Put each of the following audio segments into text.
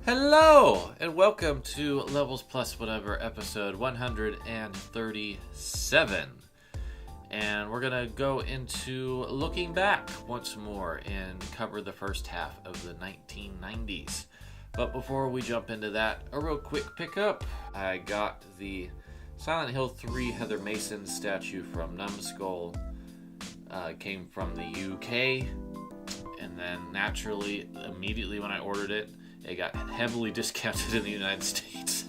Hello, and welcome to Levels Plus Whatever, episode 137. And we're going to go into looking back once more and cover the first half of the 1990s. But before we jump into that, a real quick pickup. I got the Silent Hill 3 Heather Mason statue from Numbskull. Came from the UK, and then naturally, immediately when I ordered it, it got heavily discounted in the United States.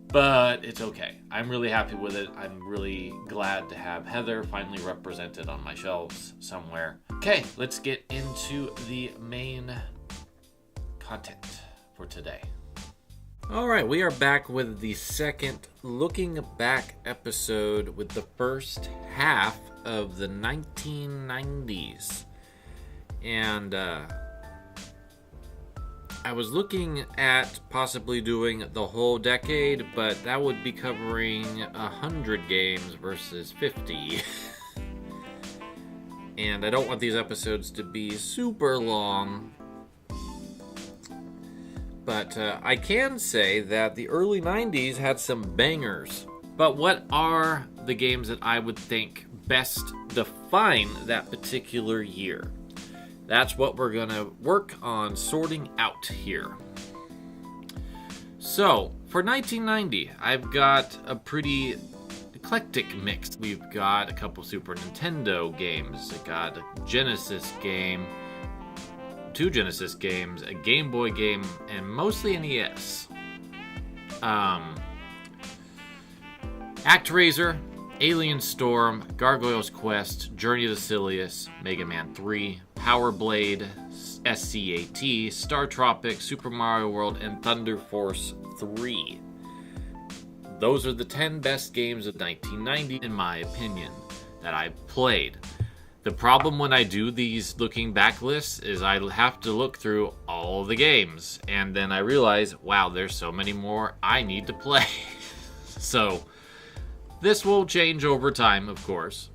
But it's okay. I'm really happy with it. I'm really glad to have Heather finally represented on my shelves somewhere. Okay, let's get into the main content for today. Alright, we are back with the second looking back episode with the first half of the 1990s. And I was looking at possibly doing the whole decade, but that would be covering 100 games versus 50. And I don't want these episodes to be super long. But I can say that the early 90s had some bangers. But what are the games that I would think best define that particular year? That's what we're going to work on sorting out here. So, for 1990, I've got a pretty eclectic mix. We've got a couple Super Nintendo games. I got a Genesis game, 2 Genesis games, a Game Boy game, and mostly NES. ActRaiser, Alien Storm, Gargoyle's Quest, Journey to Silius, Mega Man 3, Power Blade, SCAT, Star Tropic, Super Mario World, and Thunder Force 3. Those are the 10 best games of 1990, in my opinion, that I played. The problem when I do these looking back lists is I have to look through all the games, and then I realize, wow, there's so many more I need to play. So this will change over time, of course.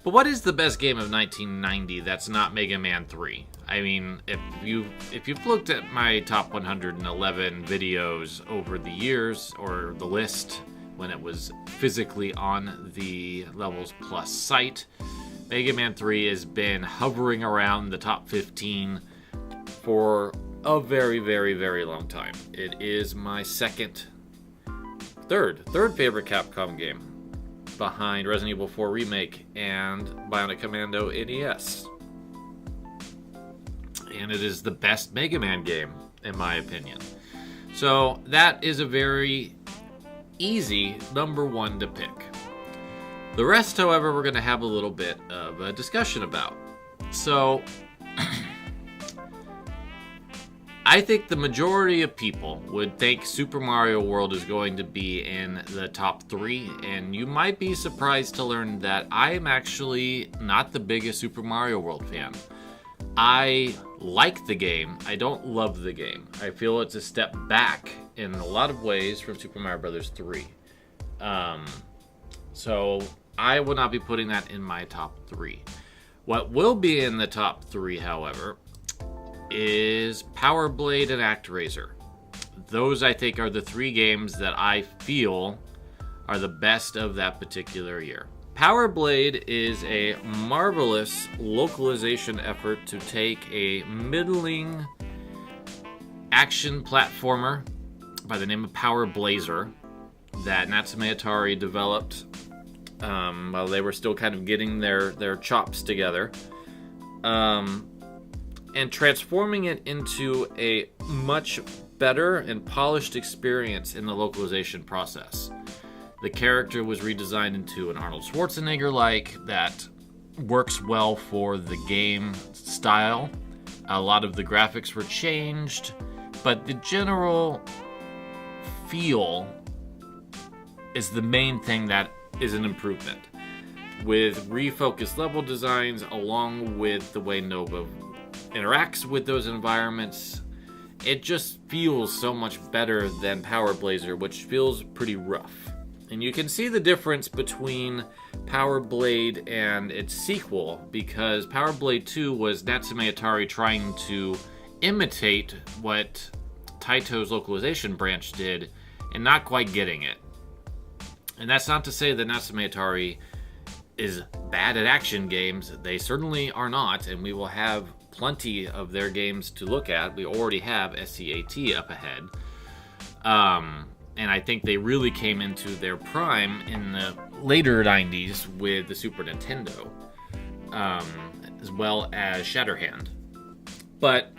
But what is the best game of 1990 that's not Mega Man 3? I mean, if you've looked at my top 111 videos over the years, or the list when it was physically on the Levels Plus site, Mega Man 3 has been hovering around the top 15 for a very, very, very long time. It is my third favorite Capcom game, behind Resident Evil 4 Remake and Bionic Commando NES. And it is the best Mega Man game, in my opinion. So that is a very easy number one to pick. The rest, however, we're going to have a little bit of a discussion about. So I think the majority of people would think Super Mario World is going to be in the top 3, and you might be surprised to learn that I am actually not the biggest Super Mario World fan. I like the game. I don't love the game. I feel it's a step back in a lot of ways from Super Mario Bros. 3. So I will not be putting that in my top 3. What will be in the top 3, however, is Power Blade and ActRaiser. Those, I think, are the 3 games that I feel are the best of that particular year. Power Blade is a marvelous localization effort to take a middling action platformer by the name of Power Blazer that Natsume Atari developed while they were still kind of getting their chops together. And transforming it into a much better and polished experience in the localization process. The character was redesigned into an Arnold Schwarzenegger-like that works well for the game style. A lot of the graphics were changed, but the general feel is the main thing that is an improvement. With refocused level designs, along with the way Nova interacts with those environments, it just feels so much better than Power Blazer, which feels pretty rough. And you can see the difference between Power Blade and its sequel, because Power Blade 2 was Natsume Atari trying to imitate what Taito's localization branch did and not quite getting it. And that's not to say that Natsume Atari is bad at action games. They certainly are not, and we will have plenty of their games to look at. We already have SCAT up ahead. And I think they really came into their prime in the later 90s with the Super Nintendo, as well as Shatterhand. But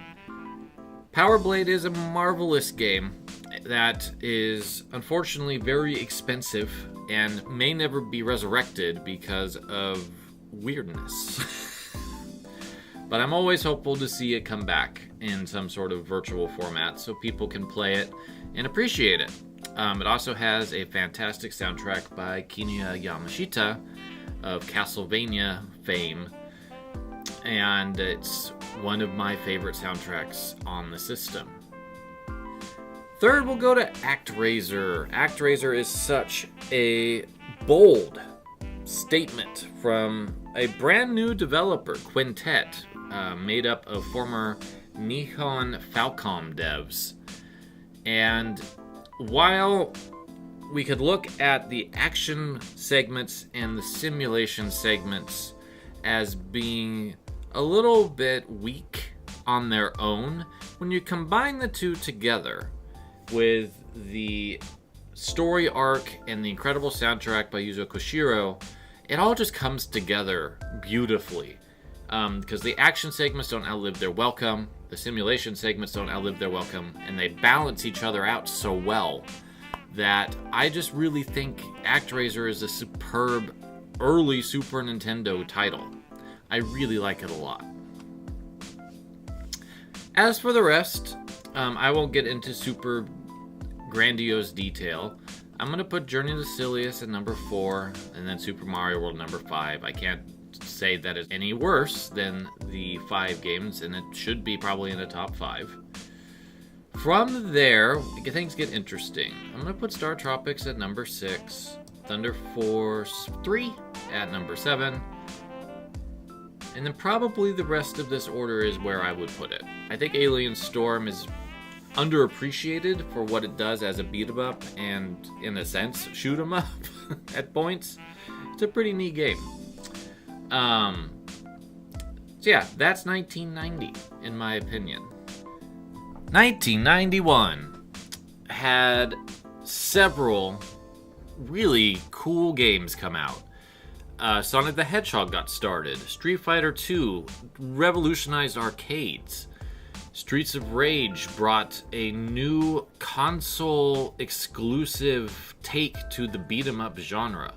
Power Blade is a marvelous game that is unfortunately very expensive and may never be resurrected because of weirdness. But I'm always hopeful to see it come back in some sort of virtual format so people can play it and appreciate it. It also has a fantastic soundtrack by Kinuya Yamashita of Castlevania fame, and it's one of my favorite soundtracks on the system. Third, we'll go to ActRaiser. ActRaiser is such a bold statement from a brand new developer, Quintet, made up of former Nihon Falcom devs. And while we could look at the action segments and the simulation segments as being a little bit weak on their own, when you combine the two together with the story arc and the incredible soundtrack by Yuzo Koshiro, it all just comes together beautifully. Because the action segments don't outlive their welcome, the simulation segments don't outlive their welcome, and they balance each other out so well that I just really think ActRaiser is a superb early Super Nintendo title. I really like it a lot. As for the rest, I won't get into super grandiose detail. I'm going to put Journey to Silius at number 4, and then Super Mario World number 5. I can't say that it's any worse than the 5 games, and it should be probably in the top 5. From there, things get interesting. I'm going to put Star Tropics at number 6, Thunder Force 3 at number 7, and then probably the rest of this order is where I would put it. I think Alien Storm is underappreciated for what it does as a beat-em-up and, in a sense, shoot-em-up at points. It's a pretty neat game. So yeah, that's 1990, in my opinion. 1991 had several really cool games come out. Sonic the Hedgehog got started. Street Fighter II revolutionized arcades. Streets of Rage brought a new console-exclusive take to the beat-em-up genre.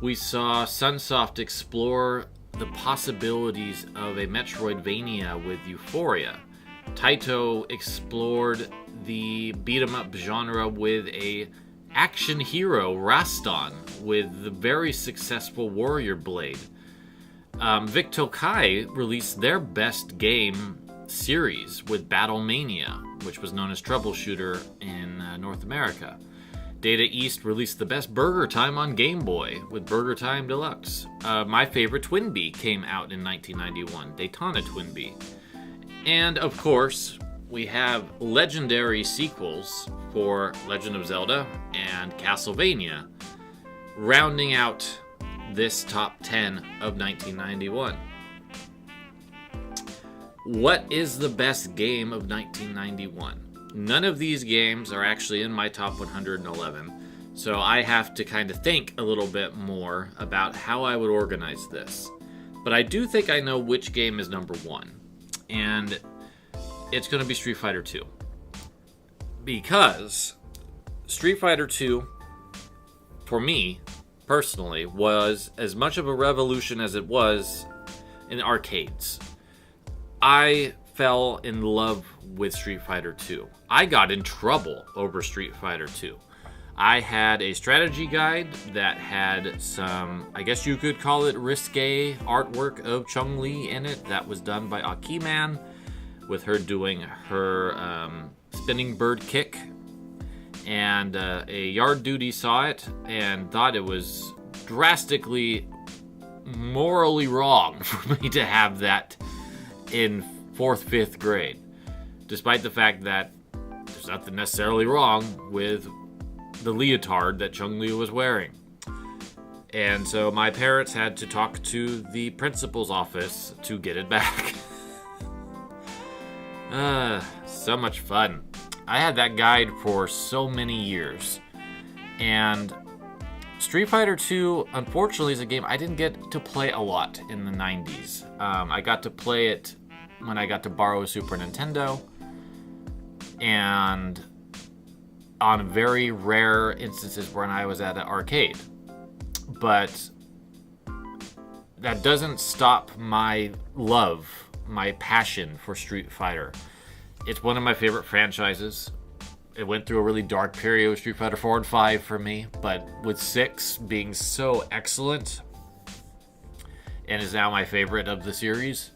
We saw Sunsoft explore the possibilities of a Metroidvania with Euphoria. Taito explored the beat-em-up genre with a action hero, Rastan, with the very successful Warrior Blade. Vic Tokai released their best game series with Battlemania, which was known as Troubleshooter in North America. Data East released the best Burger Time on Game Boy with Burger Time Deluxe. My favorite Twinbee came out in 1991, Daytona Twinbee. And of course, we have legendary sequels for Legend of Zelda and Castlevania, rounding out this top 10 of 1991. What is the best game of 1991? None of these games are actually in my top 111, so I have to kind of think a little bit more about how I would organize this. But I do think I know which game is number 1, and it's going to be Street Fighter II. Because Street Fighter II, for me, personally, was as much of a revolution as it was in arcades. I fell in love with Street Fighter II. I got in trouble over Street Fighter II. I had a strategy guide that had some, I guess you could call it risque artwork of Chun-Li in it that was done by Akiman, with her doing her spinning bird kick. And a yard duty saw it and thought it was drastically morally wrong for me to have that in 4th, 5th grade, despite the fact that there's nothing necessarily wrong with the leotard that Chun-Li was wearing. And so my parents had to talk to the principal's office to get it back. So much fun. I had that guide for so many years. And Street Fighter 2, unfortunately, is a game I didn't get to play a lot in the 90s. I got to play it when I got to borrow a Super Nintendo. And on very rare instances when I was at an arcade. But that doesn't stop my love, my passion for Street Fighter. It's one of my favorite franchises. It went through a really dark period with Street Fighter 4 and 5 for me, but with 6 being so excellent and is now my favorite of the series,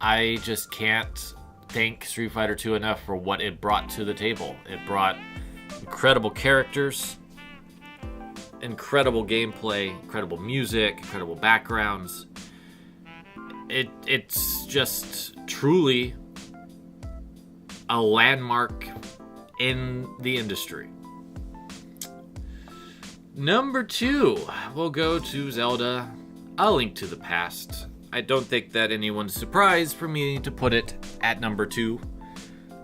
I just can't thank Street Fighter 2 enough for what it brought to the table. It brought incredible characters, incredible gameplay, incredible music, incredible backgrounds. It's just truly a landmark in the industry. Number 2, we'll go to Zelda, A Link to the Past. I don't think that anyone's surprised for me to put it at number 2.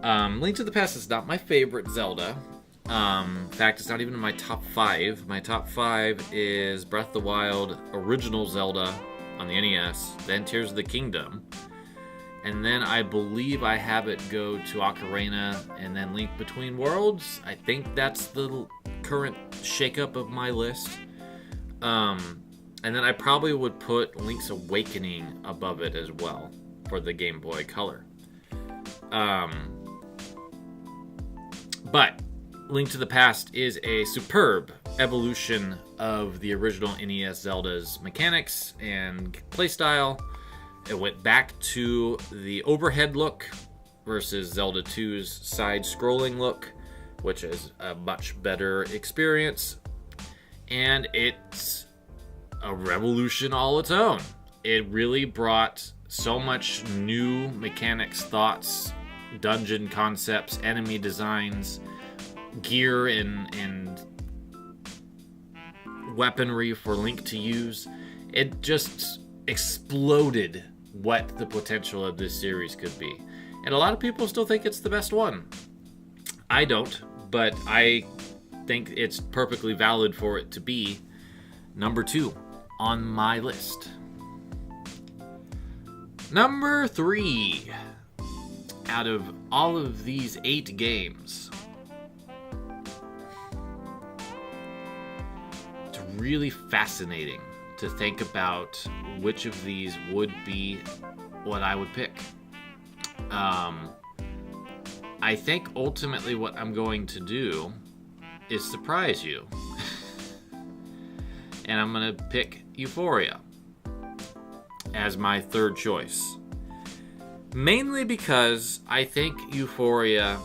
Link to the Past is not my favorite Zelda. In fact, it's not even in my top 5. My top 5 is Breath of the Wild, original Zelda on the NES, then Tears of the Kingdom, and then I believe I have it go to Ocarina and then Link Between Worlds. I think that's the current shakeup of my list. And then I probably would put Link's Awakening above it as well for the Game Boy Color. But Link to the Past is a superb evolution of the original NES Zelda's mechanics and playstyle. It went back to the overhead look versus Zelda 2's side-scrolling look, which is a much better experience. And it's a revolution all its own. It really brought so much new mechanics, thoughts, dungeon concepts, enemy designs, gear and weaponry for Link to use. It just exploded what the potential of this series could be. And a lot of people still think it's the best one. I don't, but I think it's perfectly valid for it to be number 2 on my list. Number 3. Out of all of these 8 games, it's really fascinating to think about which of these would be what I would pick. I think ultimately what I'm going to do is surprise you. And I'm going to pick Euphoria as my third choice. Mainly because I think Euphoria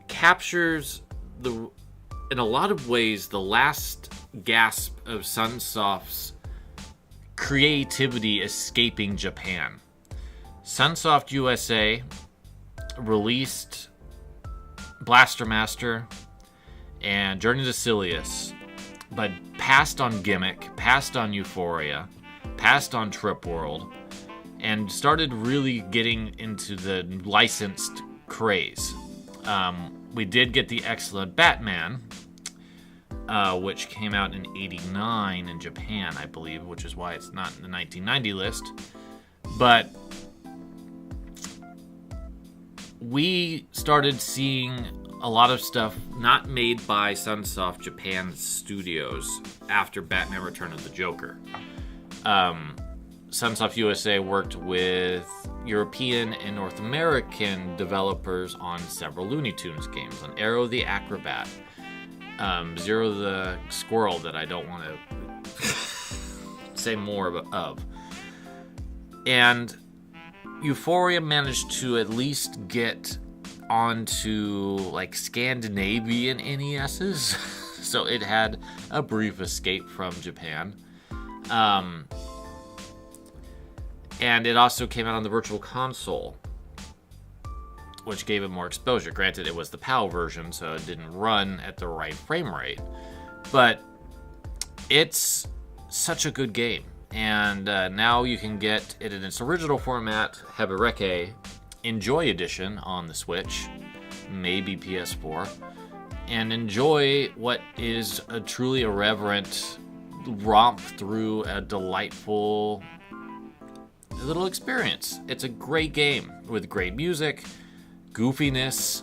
captures in a lot of ways, the last gasp of Sunsoft's creativity escaping Japan. Sunsoft USA released Blaster Master and Journey to Silius, but passed on Gimmick, passed on Euphoria, passed on Trip World, and started really getting into the licensed craze. We did get the excellent Batman, which came out in '89 in Japan, I believe, which is why it's not in the 1990 list. But we started seeing a lot of stuff not made by Sunsoft Japan Studios after Batman Return of the Joker. Sunsoft USA worked with European and North American developers on several Looney Tunes games, on Arrow the Acrobat, Zero the Squirrel that I don't want to say more of. And Euphoria managed to at least get onto like Scandinavian NESs, so it had a brief escape from Japan. And it also came out on the Virtual Console, which gave it more exposure. Granted, it was the PAL version, so it didn't run at the right frame rate. But it's such a good game. And now you can get it in its original format, Hebereke Enjoy Edition on the Switch, maybe PS4, and enjoy what is a truly irreverent romp through a delightful little experience. It's a great game with great music, goofiness.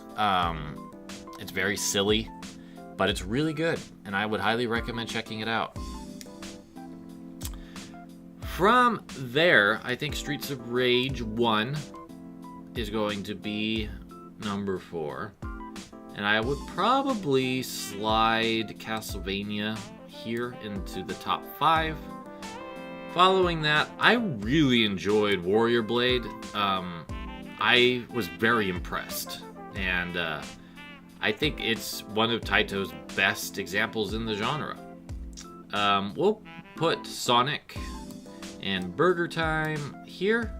It's very silly, but it's really good, and I would highly recommend checking it out. From there, I think Streets of Rage 1 is going to be number 4. And I would probably slide Castlevania here into the top 5. Following that, I really enjoyed Warrior Blade. I was very impressed. And I think it's one of Taito's best examples in the genre. We'll put Sonic and Burger Time here,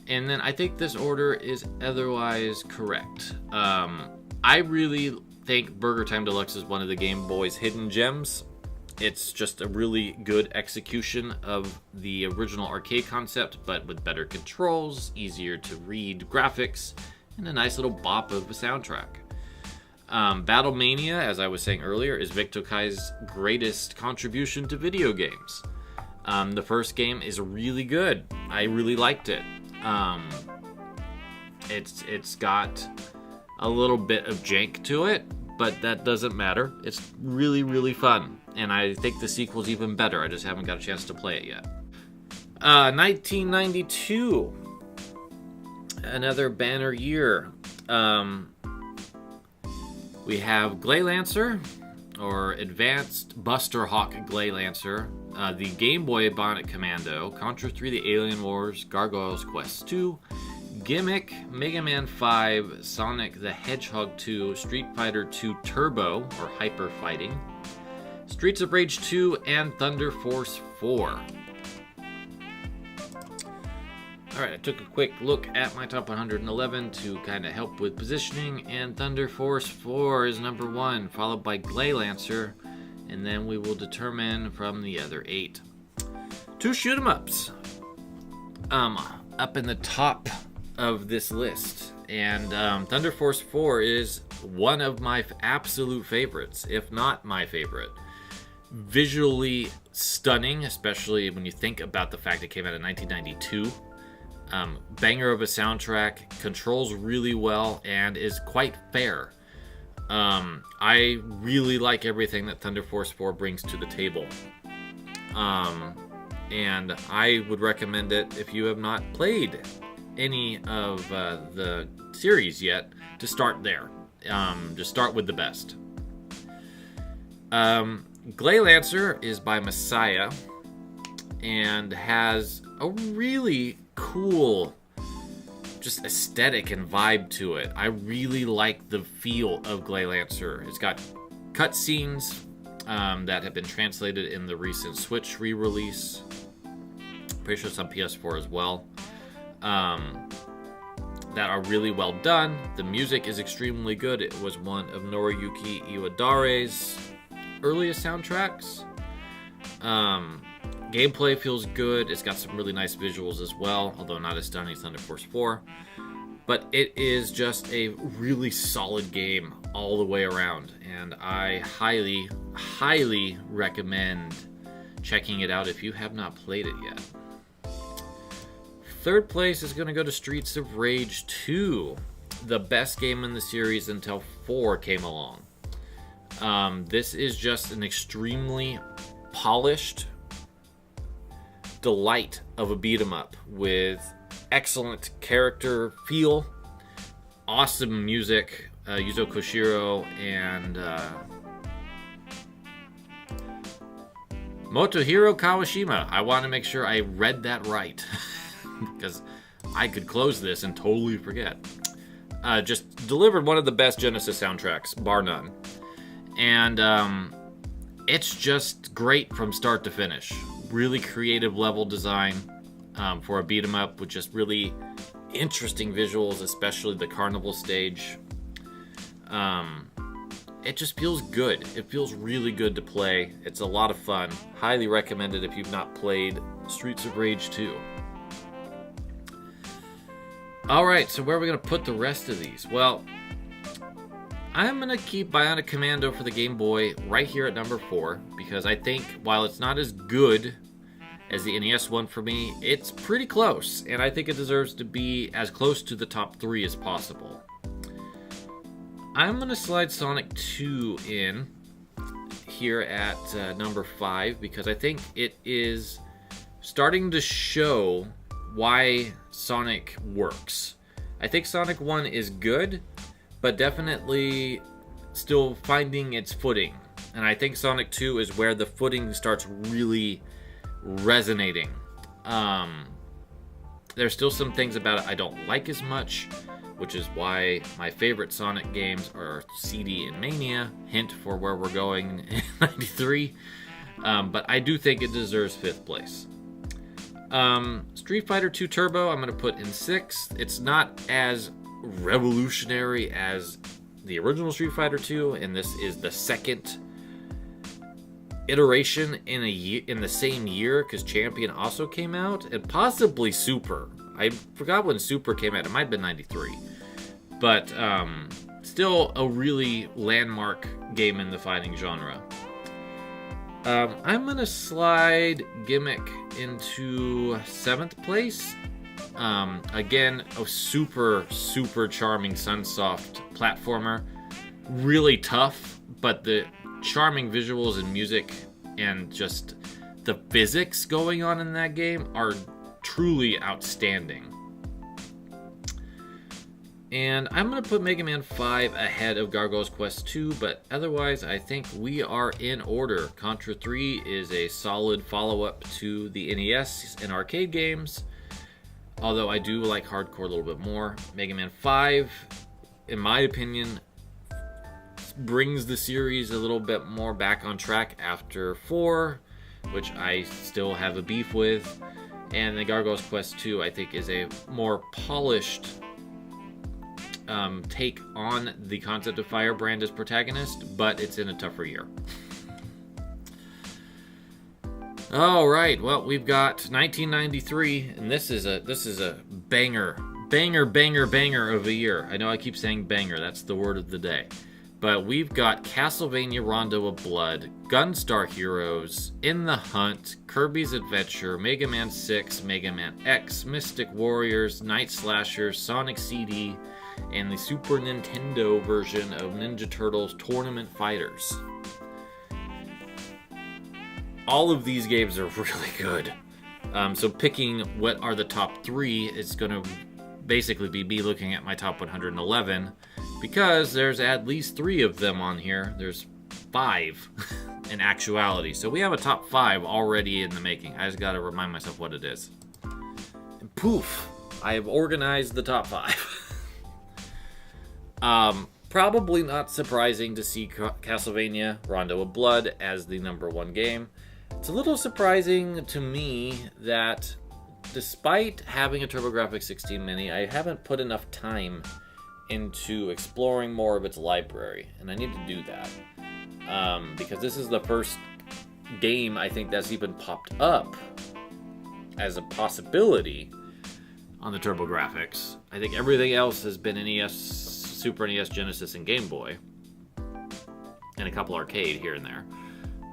and then I think this order is otherwise correct. I really think Burger Time Deluxe is one of the Game Boy's hidden gems. It's just a really good execution of the original arcade concept, but with better controls, easier to read graphics, and a nice little bop of a soundtrack. Battle Mania, as I was saying earlier, is Vic Tokai's greatest contribution to video games. The first game is really good. I really liked it. It's got a little bit of jank to it, but that doesn't matter. It's really, really fun. And I think the sequel's even better. I just haven't got a chance to play it yet. 1992. Another banner year. We have Glaylancer, or Advanced Buster Hawk Glaylancer, the Game Boy Bonnet Commando, Contra 3 The Alien Wars, Gargoyle's Quest 2, Gimmick, Mega Man 5, Sonic the Hedgehog 2, Street Fighter 2 Turbo, or Hyper Fighting, Streets of Rage 2, and Thunder Force 4. Alright, I took a quick look at my top 111 to kind of help with positioning, and Thunder Force 4 is number 1, followed by Glaylancer, and then we will determine from the other 8. 2 shoot-em-ups up in the top of this list, and Thunder Force 4 is one of my absolute favorites, if not my favorite. Visually stunning, especially when you think about the fact it came out in 1992. Banger of a soundtrack, controls really well, and is quite fair. I really like everything that Thunder Force 4 brings to the table. And I would recommend it if you have not played any of the series yet, to start there. Just start with the best. Glaylancer is by Messiah and has a really cool just aesthetic and vibe to it. I really like the feel of Glaylancer. It's got cutscenes that have been translated in the recent Switch re-release. Pretty sure it's on PS4 as well. That are really well done. The music is extremely good. It was one of Noriyuki Iwadare's earliest soundtracks. Gameplay feels good. It's got some really nice visuals as well, although not as stunning as Thunder Force 4. But it is just a really solid game all the way around, and I highly, highly recommend checking it out if you have not played it yet. Third place is going to go to Streets of Rage 2, the best game in the series until 4 came along. This is just an extremely polished delight of a beat-em-up with excellent character feel, awesome music, Yuzo Koshiro and Motohiro Kawashima. I want to make sure I read that right because I could close this and totally forget. Just delivered one of the best Genesis soundtracks, bar none. And it's just great from start to finish. Really creative level design, for a beat 'em up with just really interesting visuals, especially the carnival stage. It just feels good. It feels really good to play. It's a lot of fun. Highly recommended if you've not played Streets of Rage 2. Alright, so where are we going to put the rest of these? Well, I'm going to keep Bionic Commando for the Game Boy right here at number 4, because I think while it's not as good as the NES one for me, it's pretty close, and I think it deserves to be as close to the top 3 as possible. I'm going to slide Sonic 2 in here at number 5, because I think it is starting to show why Sonic works. I think Sonic 1 is good, but definitely still finding its footing. And I think Sonic 2 is where the footing starts really resonating. There's still some things about it I don't like as much, which is why my favorite Sonic games are CD and Mania, hint for where we're going in 93. But I do think it deserves 5th place. Street Fighter 2 Turbo I'm going to put in 6th. It's not as revolutionary as the original Street Fighter 2, and this is the second iteration in the same year, because Champion also came out, and possibly Super. I forgot when Super came out. It might have been 93. But still a really landmark game in the fighting genre. I'm going to slide Gimmick into 7th place. Again, a super, super charming Sunsoft platformer. Really tough, but the charming visuals and music and just the physics going on in that game are truly outstanding. And I'm going to put Mega Man 5 ahead of Gargoyle's Quest 2, but otherwise I think we are in order. Contra 3 is a solid follow-up to the NES and arcade games, although I do like Hardcore a little bit more. Mega Man 5, in my opinion, brings the series a little bit more back on track after 4, which I still have a beef with. And the Gargoyle's Quest 2, I think, is a more polished take on the concept of Firebrand as protagonist, but it's in a tougher year. All right, well, we've got 1993, and this is a banger of a year. I know I keep saying banger, that's the word of the day. But we've got Castlevania Rondo of Blood, Gunstar Heroes, In the Hunt, Kirby's Adventure, Mega Man 6, Mega Man X, Mystic Warriors, Night Slashers, Sonic CD, and the Super Nintendo version of Ninja Turtles Tournament Fighters. All of these games are really good. So picking what are the top 3 is going to basically be looking at my top 111, because there's at least 3 of them on here. There's 5 in actuality. So we have a top 5 already in the making. I just got to remind myself what it is. And poof, I have organized the top 5. Probably not surprising to see Castlevania Rondo of Blood as the number 1 game. It's a little surprising to me that despite having a TurboGrafx 16 Mini, I haven't put enough time into exploring more of its library, and I need to do that. Because this is the first game I think that's even popped up as a possibility on the TurboGrafx. I think everything else has been NES, Super NES, Genesis, and Game Boy, and a couple arcade here and there.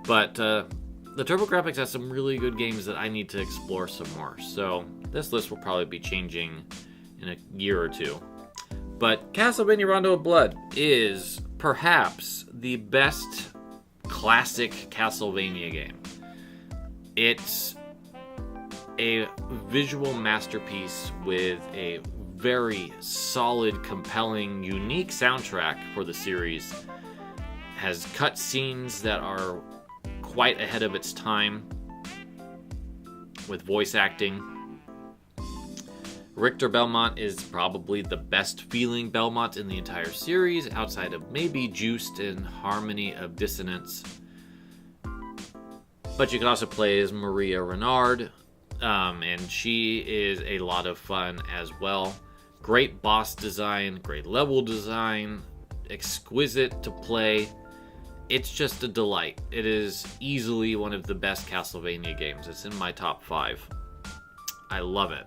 But the TurboGrafx has some really good games that I need to explore some more. So this list will probably be changing in a year or 2. But Castlevania Rondo of Blood is perhaps the best classic Castlevania game. It's a visual masterpiece with a very solid, compelling, unique soundtrack for the series. Has cutscenes that are quite ahead of its time with voice acting. Richter Belmont is probably the best feeling Belmont in the entire series, outside of maybe Juiced and Harmony of Dissonance. But you can also play as Maria Renard, And she is a lot of fun as well. Great boss design, great level design, exquisite to play. It's just a delight. It is easily one of the best Castlevania games. It's in my top 5. I love it.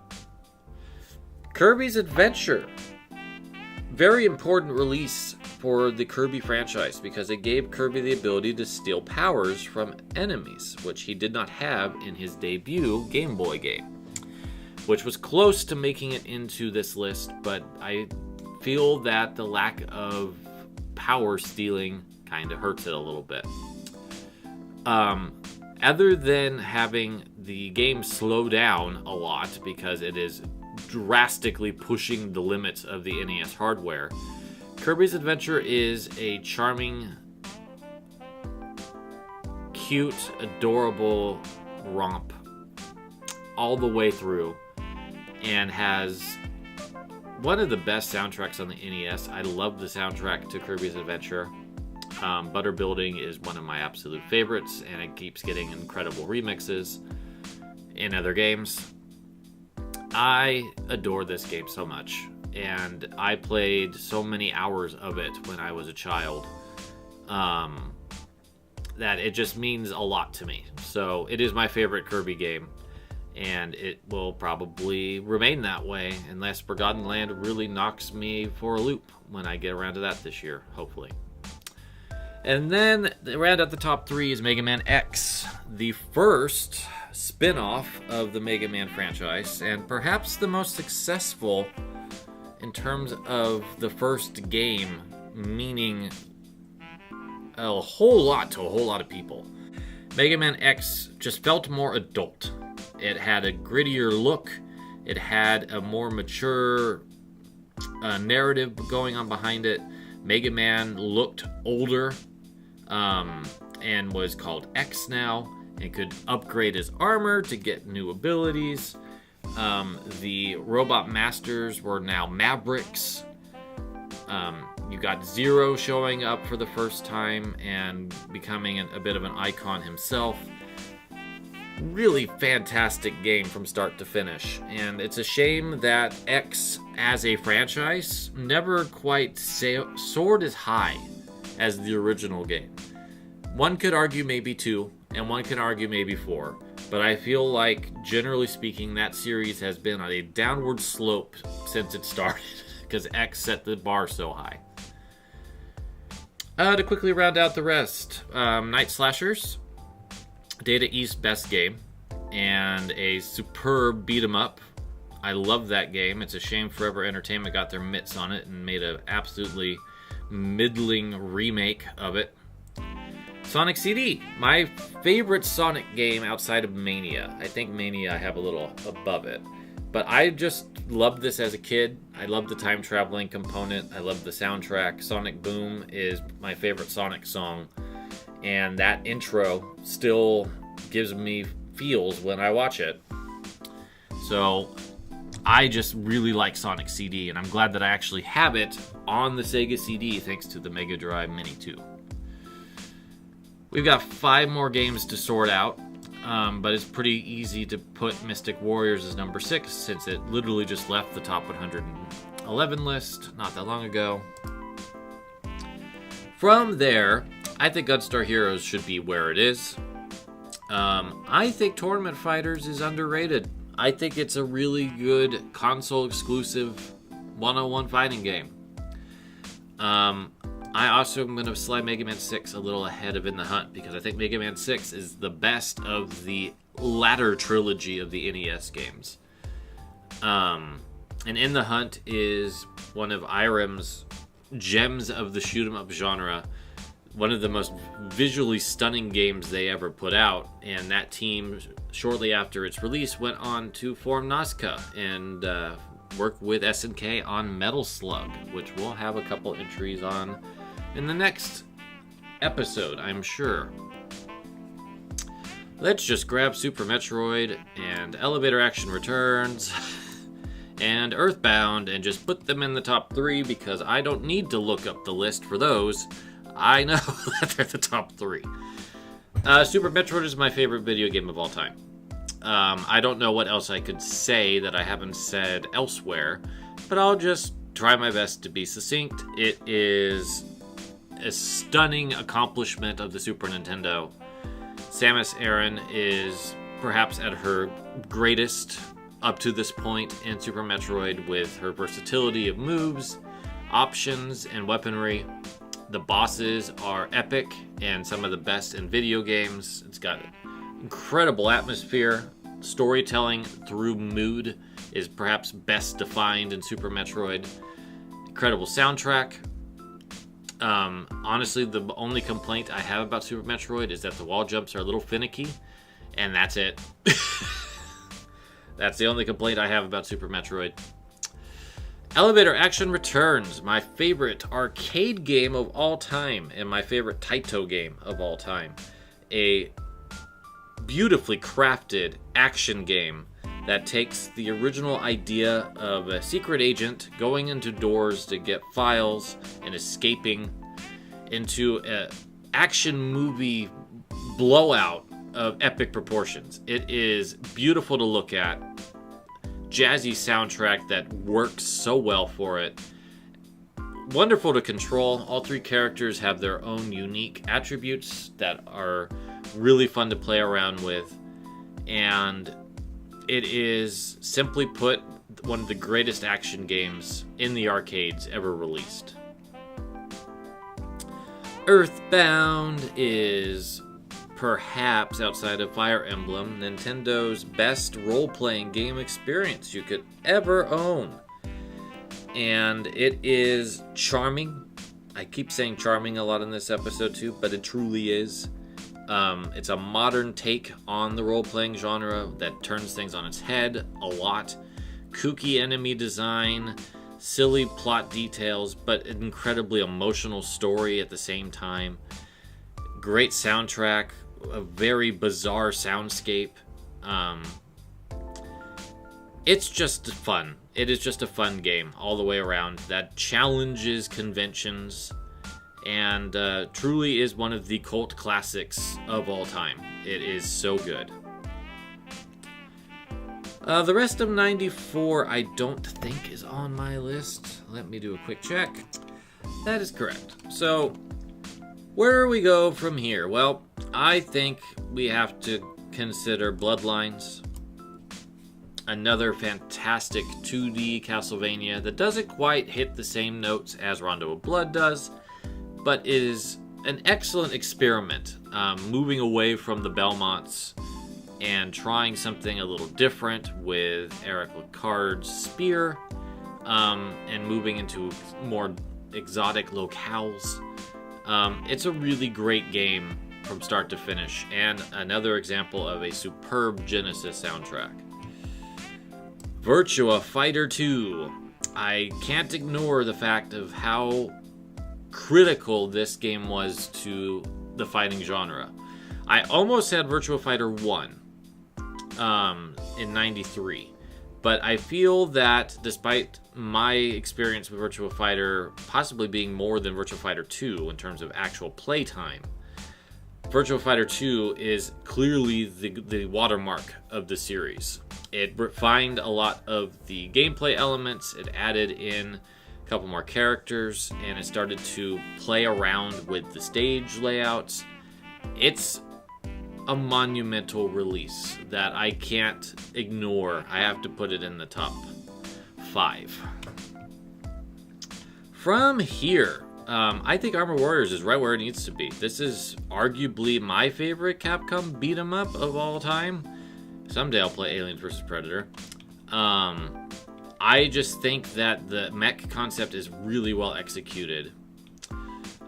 Kirby's Adventure. Very important release for the Kirby franchise because it gave Kirby the ability to steal powers from enemies, which he did not have in his debut Game Boy game, which was close to making it into this list, but I feel that the lack of power stealing kind of hurts it a little bit. Other than having the game slow down a lot because it is drastically pushing the limits of the NES hardware, Kirby's Adventure is a charming, cute, adorable romp all the way through, and has one of the best soundtracks on the NES. I love the soundtrack to Kirby's Adventure. Butter Building is one of my absolute favorites, and it keeps getting incredible remixes in other games. I adore this game so much, and I played so many hours of it when I was a child that it just means a lot to me. So it is my favorite Kirby game, and it will probably remain that way unless Forgotten Land really knocks me for a loop when I get around to that this year, hopefully. And then, round out the top 3 is Mega Man X, the first spin-off of the Mega Man franchise, and perhaps the most successful in terms of the first game, meaning a whole lot to a whole lot of people. Mega Man X just felt more adult. It had a grittier look, it had a more mature narrative going on behind it. Mega Man looked older, and was called X now, and could upgrade his armor to get new abilities. The Robot Masters were now Mavericks. You got Zero showing up for the first time and becoming a bit of an icon himself. Really fantastic game from start to finish, and it's a shame that X as a franchise never quite soared as high as the original game. One could argue maybe 2, and one could argue maybe 4, but I feel like, generally speaking, that series has been on a downward slope since it started, because X set the bar so high. To quickly round out the rest, Night Slashers, Data East best game, and a superb beat-em-up. I love that game. It's a shame Forever Entertainment got their mitts on it and made an absolutely middling remake of it. Sonic CD, my favorite Sonic game outside of Mania. I think Mania I have a little above it. But I just loved this as a kid. I love the time traveling component. I love the soundtrack. Sonic Boom is my favorite Sonic song. And that intro still gives me feels when I watch it. So I just really like Sonic CD, and I'm glad that I actually have it on the Sega CD thanks to the Mega Drive Mini 2. We've got 5 more games to sort out, but it's pretty easy to put Mystic Warriors as number 6 since it literally just left the top 111 list not that long ago. From there, I think Gunstar Heroes should be where it is. I think Tournament Fighters is underrated. I think it's a really good console-exclusive 101 fighting game. I also am going to slide Mega Man 6 a little ahead of In the Hunt because I think Mega Man 6 is the best of the latter trilogy of the NES games. And In the Hunt is one of Irem's gems of the shoot-'em-up genre. One of the most visually stunning games they ever put out, and that team, shortly after its release, went on to form Nazca and work with SNK on Metal Slug, which we'll have a couple entries on in the next episode, I'm sure. Let's just grab Super Metroid and Elevator Action Returns and Earthbound and just put them in the top 3 because I don't need to look up the list for those. I know that they're the top 3. Super Metroid is my favorite video game of all time. I don't know what else I could say that I haven't said elsewhere, but I'll just try my best to be succinct. It is a stunning accomplishment of the Super Nintendo. Samus Aran is perhaps at her greatest up to this point in Super Metroid, with her versatility of moves, options, and weaponry. The bosses are epic and some of the best in video games. It's got incredible atmosphere. Storytelling through mood is perhaps best defined in Super Metroid. Incredible soundtrack. Honestly, the only complaint I have about Super Metroid is that the wall jumps are a little finicky, and that's it. That's the only complaint I have about Super Metroid. Elevator Action returns, my favorite arcade game of all time, and my favorite Taito game of all time. A beautifully crafted action game that takes the original idea of a secret agent going into doors to get files and escaping into an action movie blowout of epic proportions. It is beautiful to look at. Jazzy soundtrack that works so well for it. Wonderful to control. All three characters have their own unique attributes that are really fun to play around with. And it is, simply put, one of the greatest action games in the arcades ever released. Earthbound is perhaps, outside of Fire Emblem, Nintendo's best role-playing game experience you could ever own. And it is charming. I keep saying charming a lot in this episode too, but it truly is. It's a modern take on the role-playing genre that turns things on its head a lot. Kooky enemy design, silly plot details, but an incredibly emotional story at the same time. Great soundtrack, a very bizarre soundscape. It's just fun. It is just a fun game all the way around that challenges conventions and truly is one of the cult classics of all time. It is so good. The rest of 94 I don't think is on my list. Let me do a quick check. That is correct. So, where do we go from here? Well, I think we have to consider Bloodlines. Another fantastic 2D Castlevania that doesn't quite hit the same notes as Rondo of Blood does, but is an excellent experiment, moving away from the Belmonts and trying something a little different with Eric Licard's Spear, and moving into more exotic locales. It's a really great game from start to finish, and another example of a superb Genesis soundtrack. Virtua Fighter 2. I can't ignore the fact of how critical this game was to the fighting genre. I almost had Virtua Fighter 1 in 93, but I feel that despite my experience with Virtua Fighter possibly being more than Virtua Fighter 2 in terms of actual playtime, Virtua Fighter 2 is clearly the watermark of the series. It refined a lot of the gameplay elements, it added in a couple more characters, and it started to play around with the stage layouts. It's a monumental release that I can't ignore. I have to put it in the top 5. From here, I think Armor Warriors is right where it needs to be. This is arguably my favorite Capcom beat-em-up of all time. Someday I'll play Aliens vs. Predator. I just think that the mech concept is really well executed.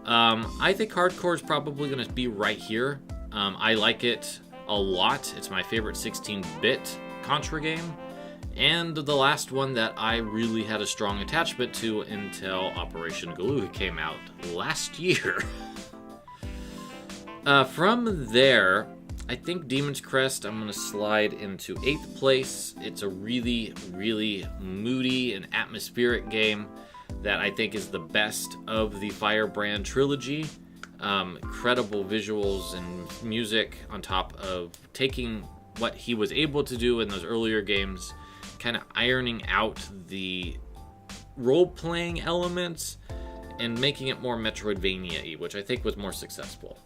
I think Hardcore is probably going to be right here. I like it a lot. It's my favorite 16-bit Contra game. And the last one that I really had a strong attachment to until Operation Galooga came out last year. From there, I think Demon's Crest I'm going to slide into 8th place. It's a really, really moody and atmospheric game that I think is the best of the Firebrand trilogy. Incredible visuals and music on top of taking what he was able to do in those earlier games, kind of ironing out the role-playing elements and making it more Metroidvania-y, which I think was more successful.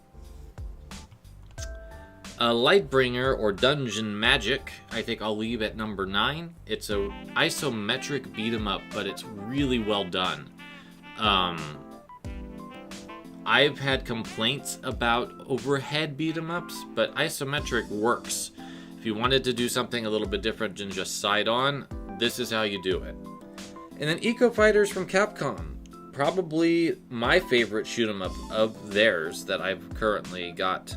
Lightbringer, or Dungeon Magic, I think I'll leave at number 9. It's a isometric beat-em-up, but it's really well done. I've had complaints about overhead beat-em-ups, but isometric works. If you wanted to do something a little bit different than just side-on, this is how you do it. And then Eco Fighters from Capcom. Probably my favorite shoot-em-up of theirs that I've currently got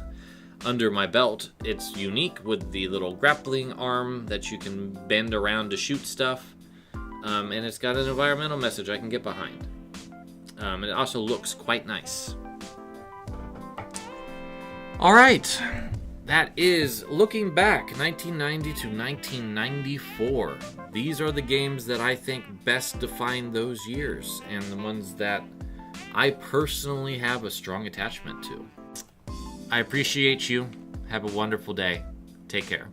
under my belt. It's unique with the little grappling arm that you can bend around to shoot stuff. And it's got an environmental message I can get behind. And it also looks quite nice. Alright, that is looking back 1990 to 1994. These are the games that I think best define those years, and the ones that I personally have a strong attachment to. I appreciate you. Have a wonderful day. Take care.